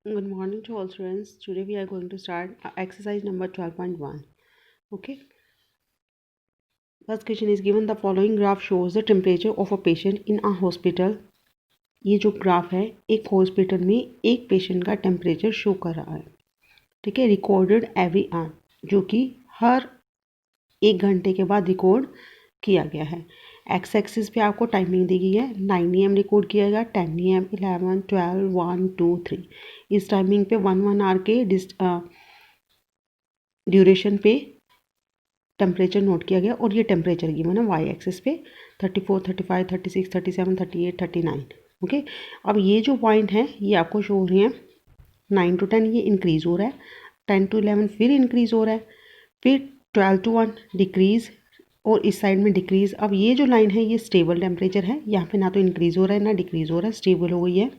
Good morning to all students. Today we are going to start exercise number 12.1. Okay. First question is given the following graph shows the temperature of a patient in a hospital. ये जो graph है एक hospital में एक patient का temperature show कर रहा है, ठीक है, रिकॉर्डेड एवरी आवर, जो कि हर 1 घंटे के बाद रिकॉर्ड किया गया है। एक्स एक्सिस पे आपको टाइमिंग दी गई है। 9 AM रिकॉर्ड किया गया, 10 AM, 11, 12, 1, 2, 3। इस टाइमिंग पे 1 आवर के ड्यूरेशन पे टेम्परेचर नोट किया गया और ये टेम्परेचर गिवन है वाई एक्सिस पे 34, 35, 36, 37, 38, 39। ओके, अब ये जो पॉइंट है ये आपको शो हो रही हैं 9 to 10 ये इंक्रीज़ हो रहा है, 10 to 11 फिर इंक्रीज़ हो रहा है, फिर 12 to 1 डिक्रीज़ और इस साइड में डिक्रीज़। अब ये जो लाइन है ये स्टेबल टेम्परेचर है, यहाँ पे ना तो इंक्रीज़ हो रहा है ना डिक्रीज़ हो रहा है, स्टेबल हो गई है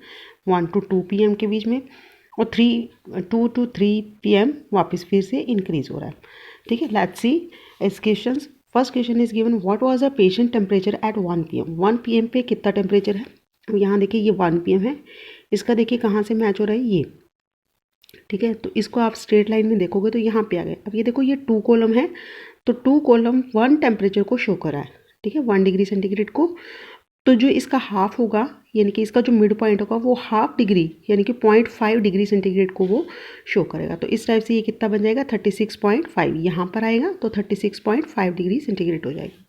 1 to 2 PM के बीच में, और 2 to 3 PM वापस फिर से इंक्रीज़ हो रहा है। ठीक है, लेट्स सी इस questions. First question is given what was the patient temperature at 1 PM। 1 PM पे कितना टेम्परेचर है, अब यहाँ देखिए ये 1 PM है, इसका देखिए कहाँ से मैच हो रहा है ये, ठीक है, तो इसको आप स्ट्रेट लाइन में देखोगे तो यहाँ पे आ गए। अब ये देखो ये 2 कॉलम है, तो 2 कॉलम 1 टेम्परेचर को शो कर रहा है, ठीक है, 1 डिग्री सेंटीग्रेड को। तो जो इसका हाफ होगा यानी कि इसका जो मिड पॉइंट होगा वो हाफ डिग्री यानी कि 0.5 डिग्री सेंटीग्रेड को वो शो करेगा। तो इस टाइप से ये कितना बन जाएगा 36.5, यहाँ पर आएगा तो 36.5 डिग्री सेंटीग्रेड हो जाएगी।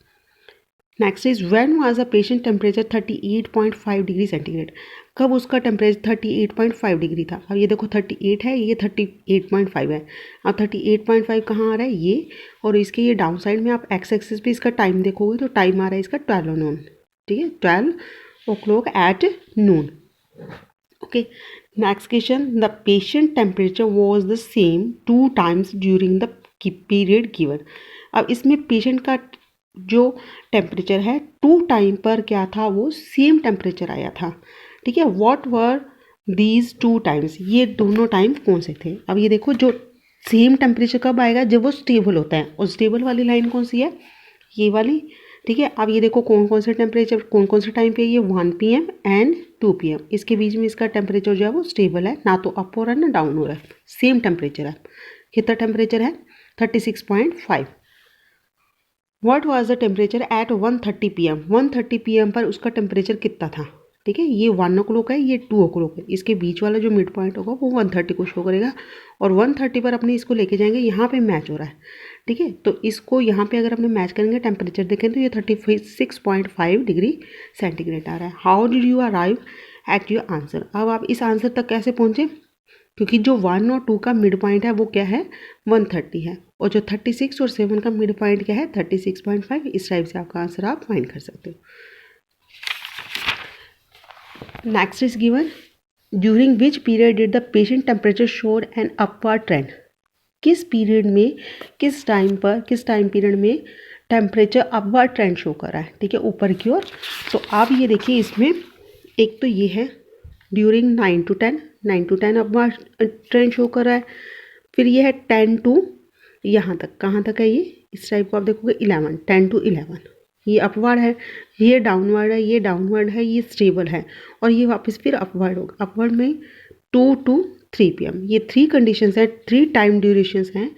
Next is when was the patient temperature 38.5 degree centigrade. कब उसका टेम्परेचर 38.5 डिग्री था। अब ये देखो 38 है, ये 38.5 है। अब 38.5 कहाँ आ रहा है ये, और इसके ये डाउन साइड में आप एक्स एक्सिस पे इसका टाइम देखोगे तो टाइम आ रहा है इसका 12 नून, ठीक है, 12 o'clock at noon. Okay, next question, the patient temperature was the same 2 times during the period given. अब इसमें पेशेंट का जो टेम्परेचर है 2 टाइम पर क्या था, वो सेम टेम्परेचर आया था, ठीक है। व्हाट वर दीज 2 times, ये दोनों टाइम कौन से थे। अब ये देखो जो सेम टेम्परेचर कब आएगा, जब वो स्टेबल होता है, और स्टेबल वाली लाइन कौन सी है, ये वाली, ठीक है। अब ये देखो कौन कौन से टेम्परेचर कौन कौन से टाइम पे, ये 1 PM एंड 2 PM, इसके बीच में इसका टेम्परेचर जो है वो स्टेबल है, ना तो अप हो रहा है ना डाउन हो रहा है, सेम टेम्परेचर है। कितना टेम्परेचर है 36.5। What was the temperature at 1:30 PM। 1:30 PM पर उसका टेम्परेचर कितना था, ठीक है, ये 1 o'clock है, ये 2 o'clock है, इसके बीच वाला जो मिड पॉइंट होगा वो 1:30 को शो करेगा, और 1:30 पर अपने इसको लेके जाएंगे, यहाँ पे मैच हो रहा है, ठीक है। तो इसको यहाँ पे अगर अपने मैच करेंगे टेम्परेचर देखें तो ये 36.5 डिग्री सेंटीग्रेड आ रहा है। How did you arrive at your answer. अब आप इस आंसर तक कैसे पहुँचे, क्योंकि जो 1 और 2 का मिड पॉइंट है वो क्या है 1:30 है, और जो 36 और 7 का मिड पॉइंट क्या है 36.5। इस टाइप से आपका आंसर आप फाइंड कर सकते हो। Next is given during which period did the patient temperature showed an upward trend. किस पीरियड में, किस टाइम पर, किस टाइम पीरियड में टेम्परेचर अपवर्ड ट्रेंड शो कर रहा है, ठीक है, ऊपर की ओर। तो आप ये देखिए इसमें एक तो ये है during 9 to 10 upward trend show कर रहा है, फिर ये है 10 to यहाँ तक, कहाँ तक है ये, इस टाइप को आप देखोगे 11, 10 to 11 ये अपवर्ड है, ये डाउनवर्ड है, ये डाउनवर्ड है, ये स्टेबल है, और ये वापस फिर अपवर्ड होगा। अपवर्ड में 2 to 3 PM, ये 3 कंडीशंस हैं, 3 टाइम ड्यूरेशंस हैं,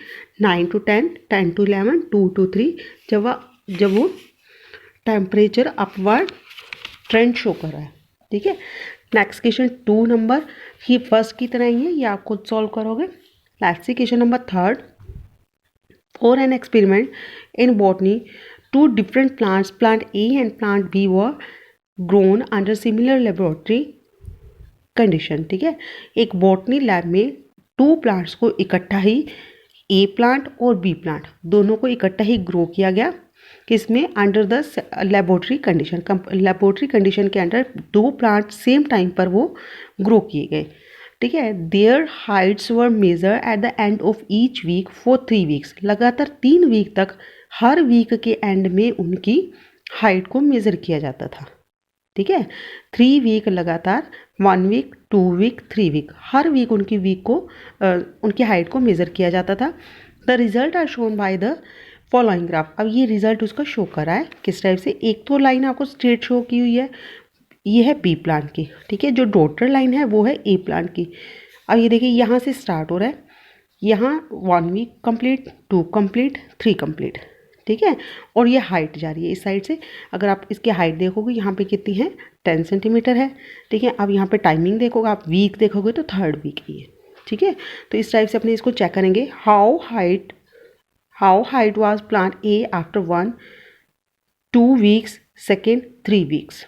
9 to 10, 10 to 11, 2 to 3, जब वो टेम्परेचर अपवर्ड ट्रेंड शो कर रहा है, ठीक है। नेक्स्ट क्वेश्चन 2 नंबर ही फर्स्ट की तरह ही है, ये आप खुद सॉल्व करोगे। Let's see question number 3। For an experiment in botany 2 different plants, plant A and plant B were grown under similar laboratory condition, ठीक है। एक बॉटनी लैब में 2 प्लांट्स को इकट्ठा ही, A प्लांट और B प्लांट दोनों को इकट्ठा ही ग्रो किया गया, किसमें, under the laboratory condition. Laboratory condition के अंडर 2 प्लांट सेम टाइम पर वो ग्रो किए गए, ठीक है। Their heights were measure at the end of each week for 3 weeks। लगातार 3 वीक तक हर वीक के एंड में उनकी हाइट को मेज़र किया जाता था, ठीक है। 3 वीक लगातार, 1 वीक, 2 वीक, 3 वीक, हर वीक उनकी उनकी हाइट को मेज़र किया जाता था। The result are shown by the following graph. अब ये रिजल्ट उसका शो कर रहा है किस टाइप से, एक तो लाइन आपको स्ट्रेट शो की हुई है, ये है बी प्लांट की, ठीक है, जो डॉटर लाइन है वो है ए प्लांट की। अब ये देखिए यहाँ से स्टार्ट हो रहा है, यहाँ 1 वीक कंप्लीट, 2 कंप्लीट, 3 कंप्लीट, ठीक है। और ये हाइट जा रही है इस साइड से। अगर आप इसकी हाइट देखोगे यहाँ पे कितनी है, 10 सेंटीमीटर है, ठीक है। अब यहाँ पे टाइमिंग देखोगे, आप वीक देखोगे तो 3rd वीक की है, ठीक है। तो इस टाइप से अपने इसको चेक करेंगे। How height was plant A after 1, 2 weeks, second 3 weeks.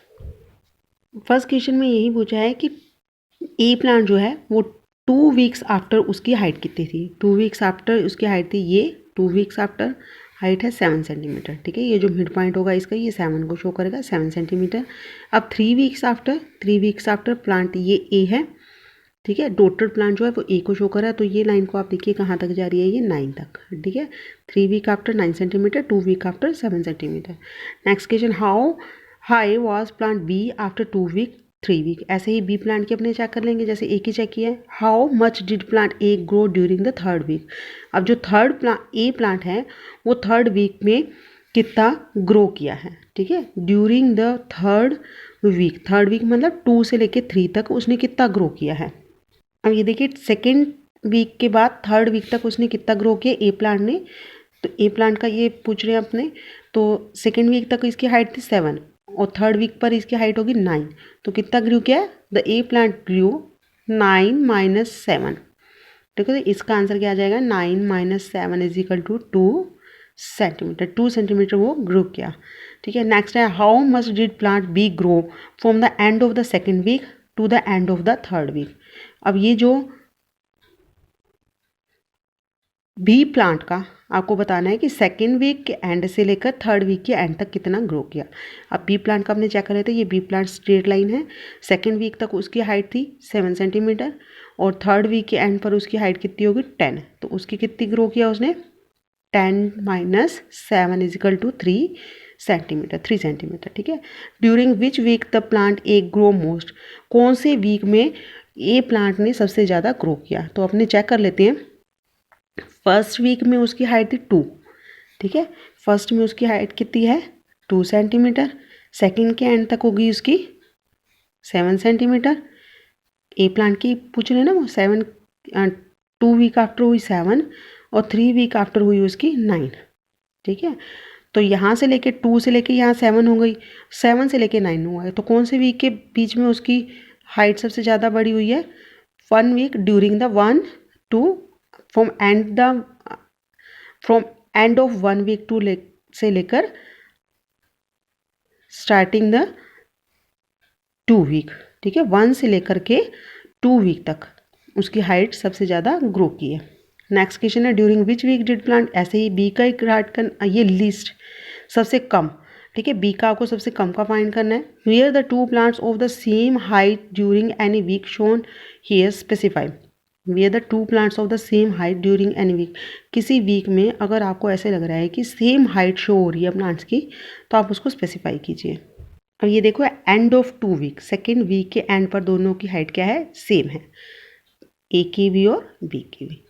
First question में यही पूछा है कि ए प्लांट जो है वो 2 वीक्स आफ्टर उसकी हाइट कितनी थी। 2 वीक्स आफ्टर उसकी हाइट थी ये, 2 वीक्स आफ्टर हाइट है 7 सेंटीमीटर, ठीक है। ये जो मिड पॉइंट होगा इसका ये 7 को शो करेगा, 7 सेंटीमीटर। अब 3 वीक्स आफ्टर प्लांट ये ए है, ठीक है। डॉटेड प्लांट जो है वो ए को शो कर रहा है, तो ये लाइन को आप देखिए कहाँ तक जा रही है, ये 9 तक, ठीक है। 3 week after 9 centimetre, 2 week after 7 centimetre. Next question, how high was plant B after 2 week 3 week. ऐसे ही बी प्लांट की अपने चेक कर लेंगे, जैसे ए की चेक किया है। How much did plant A grow during the 3rd week. अब जो ए प्लांट है वो 3rd वीक में कितना ग्रो किया है, ठीक है, during the 3rd week. 3rd week मतलब 2 से लेके 3 तक उसने कितना ग्रो किया है। अब ये देखिए 2nd वीक के बाद 3rd वीक तक उसने कितना ग्रो किया ए प्लांट ने। तो ए प्लांट का ये पूछ रहे हैं अपने, तो 2nd वीक तक इसकी हाइट थी 7 और 3rd वीक पर इसकी हाइट होगी 9, तो कितना ग्रो किया है, द ए प्लांट ग्रू 9 - 7, ठीक है। तो इसका आंसर क्या आ जाएगा, 9 - 7 = 2 सेंटीमीटर। 2 सेंटीमीटर वो ग्रो किया, ठीक है। नेक्स्ट है, how much did plant B grow from the end of the 2nd week to the end of the 3rd week. अब ये जो बी प्लांट का आपको बताना है कि 2nd वीक के एंड से लेकर 3rd वीक के एंड तक कितना ग्रो किया। अब बी प्लांट का हमने चेक कर रहे थे, ये बी प्लांट स्ट्रेट लाइन है। 2nd वीक तक उसकी हाइट थी 7 सेंटीमीटर और 3rd वीक के एंड पर उसकी हाइट कितनी होगी, 10। तो उसकी कितनी ग्रो किया उसने, 10 - 7 = 3 सेंटीमीटर, 3 सेंटीमीटर, ठीक है। During which week the plant A grow most. कौन से वीक में ए प्लांट ने सबसे ज़्यादा ग्रो किया, तो अपने चेक कर लेते हैं। 1st वीक में उसकी हाइट थी 2, ठीक है। 1st में उसकी हाइट कितनी है, 2 सेंटीमीटर। 2nd के एंड तक होगी उसकी 7 सेंटीमीटर। ए प्लांट की पूछ रहे हैं ना वो, 2 वीक आफ्टर हुई 7 और 3 वीक आफ्टर हुई उसकी 9, ठीक है। तो यहाँ से लेके 2 से लेके यहाँ 7 हो गई, 7 से लेके 9 हुआ है, तो कौन से वीक के बीच में उसकी हाइट सबसे ज़्यादा बड़ी हुई है, 1 week during the 1 to from end of 1 week to से लेकर स्टार्टिंग द 2 वीक, ठीक है। 1 से लेकर के 2 वीक तक उसकी हाइट सबसे ज़्यादा ग्रो की है। नेक्स्ट क्वेश्चन है, during which week did plant. ऐसे ही बी का एक हाइट का ये लिस्ट सबसे कम, ठीक है। बी का आपको सबसे कम का फाइंड करना है। Were the 2 plants of the same height during any week shown here specify. Were the 2 plants of the same height during any week. किसी वीक में अगर आपको ऐसे लग रहा है कि सेम हाइट शो हो रही है प्लांट्स की, तो आप उसको स्पेसिफाई कीजिए। अब ये देखो, end of 2 week, 2nd week के एंड पर दोनों की हाइट क्या है, सेम है, ए की भी और बी की भी,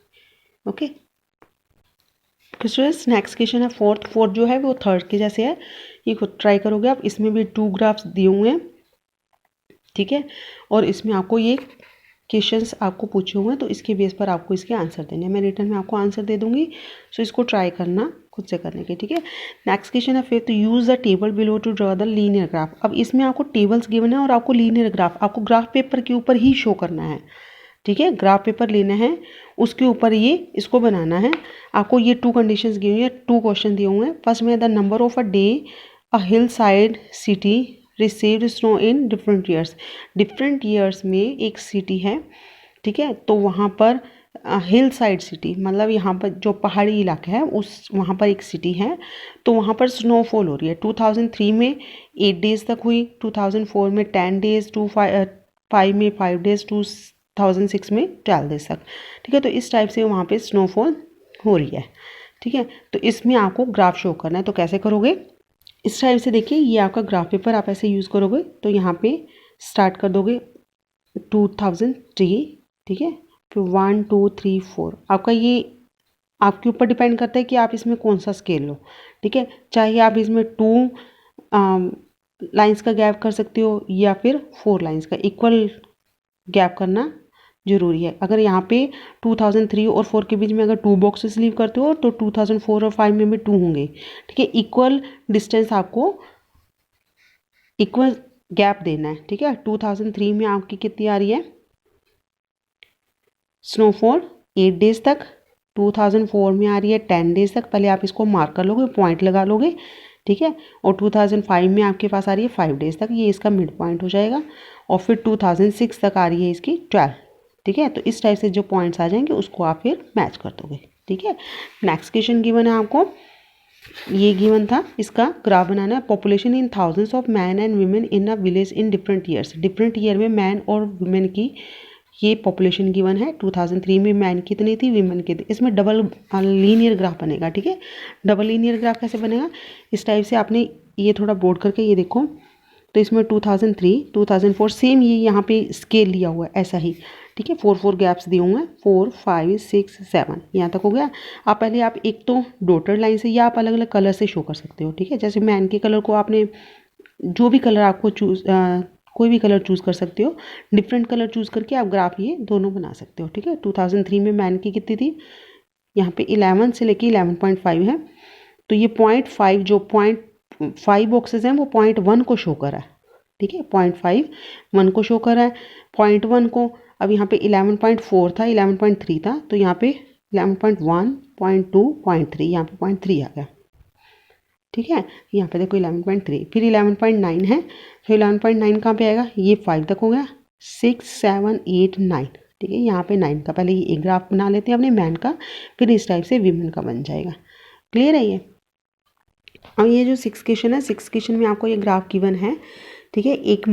ओके। नेक्स्ट क्वेश्चन है फोर्थ जो है वो 3rd के जैसे है, ये खुद ट्राई करोगे आप। इसमें भी 2 ग्राफ्स दिए हुए हैं, ठीक है, और इसमें आपको ये क्वेश्चंस आपको पूछे हुए हैं, तो इसके बेस पर आपको इसके आंसर देने हैं। मैं रिटर्न में आपको आंसर दे दूंगी, सो इसको ट्राई करना खुद से करने के, ठीक है। नेक्स्ट क्वेश्चन है फिर, तो use the table below to draw the linear graph. अब इसमें आपको टेबल्स गिवन है और आपको लीनियर ग्राफ आपको ग्राफ पेपर के ऊपर ही शो करना है, ठीक है। ग्राफ पेपर लेना है, उसके ऊपर ये इसको बनाना है। आपको ये 2 कंडीशंस दी हुई है, 2 क्वेश्चन दिए हुए हैं। फर्स्ट में, the number of a day a hill side city received snow in different years. Different years में एक सिटी है, ठीक है, तो वहाँ पर हिल साइड सिटी मतलब यहाँ पर जो पहाड़ी इलाका है उस वहाँ पर एक सिटी है, तो वहाँ पर स्नोफॉल हो रही है। 2003 में 8 डेज तक हुई, 2004 में 10 डेज, 2005 में 5 डेज, 2006 में 12 डेज तक, ठीक है। तो इस टाइप से वहाँ पे स्नोफॉल हो रही है, ठीक है। तो इसमें आपको ग्राफ शो करना है, तो कैसे करोगे, इस टाइप से देखिए, ये आपका ग्राफ पेपर आप ऐसे यूज़ करोगे, तो यहाँ पे स्टार्ट कर दोगे 2003, ठीक है, फिर 1 2 3 4। आपका ये आपके ऊपर डिपेंड करता है कि आप इसमें कौन सा स्केल लो, ठीक है। चाहे आप इसमें 2 लाइंस का गैप कर सकते हो या फिर 4 लाइंस का, इक्वल गैप करना ज़रूरी है। अगर यहाँ पे 2003 और 4 के बीच में अगर 2 बॉक्सेस लीव करते हो तो 2004 और 5 में भी 2 होंगे, ठीक है। इक्वल डिस्टेंस आपको इक्वल गैप देना है, ठीक है। 2003 में आपकी कितनी आ रही है स्नोफॉल 8 डेज तक, 2004 में आ रही है 10 डेज तक। पहले आप इसको मार्क कर लोगे, पॉइंट लगा लोगे, ठीक है। और 2005 में आपके पास आ रही है 5 डेज तक, ये इसका मिड पॉइंट हो जाएगा। और फिर 2006 तक आ रही है इसकी 12, ठीक है। तो इस टाइप से जो पॉइंट्स आ जाएंगे उसको आप फिर मैच कर दोगे, ठीक है। नेक्स्ट क्वेश्चन गिवन है आपको, ये गिवन था, इसका ग्राफ बनाना है। Population in thousands of man and women in a village in different years, different year में मैन और वीमेन की ये पॉपुलेशन गिवन है। 2003 में मैन कितनी थी, वीमेन कितनी। इसमें डबल लीनियर ग्राफ बनेगा, ठीक है। डबल लीनियर ग्राफ कैसे बनेगा, इस टाइप से आपने ये थोड़ा बोर्ड करके ये देखो, तो इसमें 2003 2004 सेम ये यहाँ पे स्केल लिया हुआ है ऐसा ही, ठीक है। 4 गैप्स दिए हुए हैं, 4 5 6 7 यहाँ तक हो गया। आप पहले आप एक तो डॉटेड लाइन से या आप अलग अलग कलर से शो कर सकते हो, ठीक है। जैसे मैन के कलर को आपने जो भी कलर आपको कोई भी कलर चूज़ कर सकते हो, डिफरेंट कलर चूज़ करके आप ग्राफ ये दोनों बना सकते हो, ठीक है। 2003 में मैन की कितनी थी, यहाँ पे 11 से लेके 11.5 है। तो ये 0.5 जो 0.5 बॉक्सेस हैं वो 0.1 को शो कर रहा है, ठीक है। 0.5 1 को शो कर रहा है, 0.1 को। अब यहाँ पे 11.4 था, 11.3 था, तो यहाँ पे 11.1 0.2 0.3, यहाँ पे 0.3 आ गया, ठीक है। यहाँ पे देखो 11.3, फिर 11.9 है, फिर 11.9 कहाँ पे आएगा, ये 5 तक हो गया, 6 7 8 9, ठीक है। यहाँ पे 9 का पहले ये एक ग्राफ बना लेते हैं अपने मैन का, फिर इस टाइप से वीमेन का बन जाएगा। क्लियर है ये। अब ये जो 6 क्वेश्चन है, 6 क्वेश्चन में आपको ये ग्राफ गिवन है, ठीक है। एक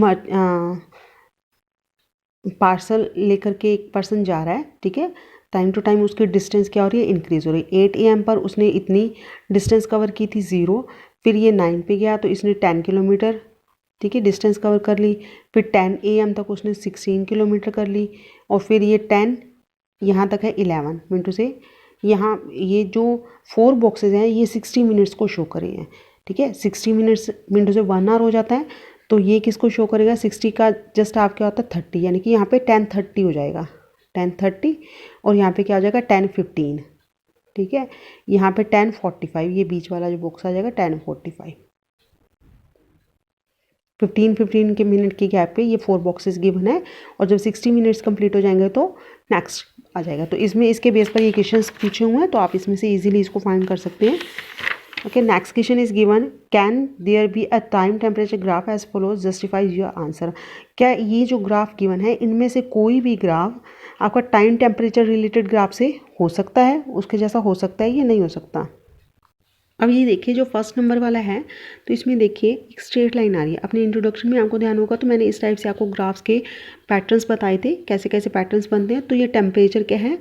पार्सल लेकर के एक पर्सन जा रहा है, ठीक है। टाइम टू टाइम उसकी डिस्टेंस क्या हो रही है, इंक्रीज़ हो रही है। 8 AM पर उसने इतनी डिस्टेंस कवर की थी 0, फिर ये 9 पे गया तो इसने 10 किलोमीटर, ठीक है, डिस्टेंस कवर कर ली। फिर 10 AM तक उसने 16 किलोमीटर कर ली, और फिर ये 10 यहाँ तक है 11 मिनटों से। यहाँ ये जो 4 बॉक्सेज हैं ये 60 मिनट्स को शो कर रहे हैं, ठीक है। 60 मिनटों से 1 आवर हो जाता है, तो ये किसको शो करेगा, 60 का जस्ट आप क्या होता है 30, यानी कि यहाँ पे 10:30 हो जाएगा, 10:30। और यहाँ पे क्या हो जाएगा 10:15, ठीक है। यहाँ पे 10:45, ये बीच वाला जो बॉक्स आ जाएगा 10:45। 15 के मिनट की गैप पे ये 4 बॉक्सेस गिवन है, और जब 60 मिनट्स कंप्लीट हो जाएंगे तो नेक्स्ट आ जाएगा। तो इसमें इसके बेस पर ये क्वेश्चंस पूछे हुए हैं, तो आप इसमें से इजीली इसको फाइंड कर सकते हैं। Okay, next question is given, can there be a time temperature graph as follows, justifies your answer. क्या ये जो ग्राफ गिवन है इनमें से कोई भी ग्राफ आपका टाइम टेम्परेचर रिलेटेड ग्राफ से हो सकता है, उसके जैसा हो सकता है या नहीं हो सकता। अब ये देखिए जो फर्स्ट नंबर वाला है, तो इसमें देखिए एक स्ट्रेट लाइन आ रही है। अपने इंट्रोडक्शन में आपको ध्यान होगा तो मैंने इस टाइप से आपको ग्राफ्स के पैटर्न्स बताए थे, कैसे कैसे पैटर्न्स बनते हैं। तो ये टेम्परेचर क्या है,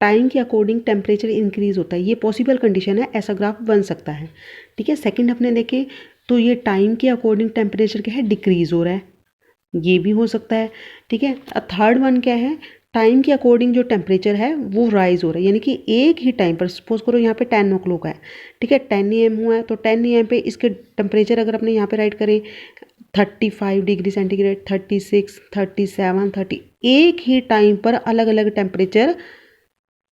टाइम के अकॉर्डिंग टेम्परेचर इंक्रीज होता है, ये पॉसिबल कंडीशन है, ऐसा ग्राफ बन सकता है, ठीक है। सेकंड अपने देखें तो ये टाइम के अकॉर्डिंग टेम्परेचर क्या है, डिक्रीज हो रहा है, ये भी हो सकता है, ठीक है। थर्ड वन क्या है, टाइम के अकॉर्डिंग जो टेम्परेचर है वो राइज हो रहा है, यानी कि एक ही टाइम पर, सपोज करो यहाँ पे 10 o'clock है, ठीक है, 10 AM हुआ है, तो 10 AM पे इसके टेम्परेचर अगर अपने यहाँ पे राइट करें 35 डिग्री सेंटीग्रेड, 36 37 30, एक ही टाइम पर अलग अलग टेम्परेचर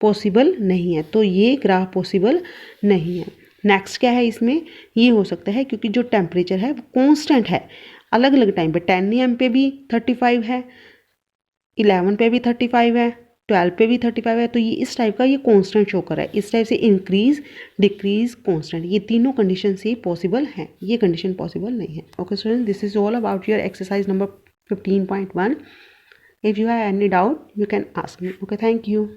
पॉसिबल नहीं है, तो ये ग्राफ पॉसिबल नहीं है। नेक्स्ट क्या है इसमें, ये हो सकता है क्योंकि जो टेम्परेचर है वो कॉन्स्टेंट है, अलग अलग टाइम पे 10 AM पे भी 35 है, 11 पे भी 35 है, 12 पे भी 35 है, तो ये इस टाइप का ये कांस्टेंट शो कर रहा है। इस टाइप से इंक्रीज डिक्रीज कांस्टेंट, ये तीनों कंडीशन से पॉसिबल है, ये कंडीशन पॉसिबल नहीं है। Okay student, this is all about your exercise number 15.1. If you have any doubt you can ask me. Okay, thank you.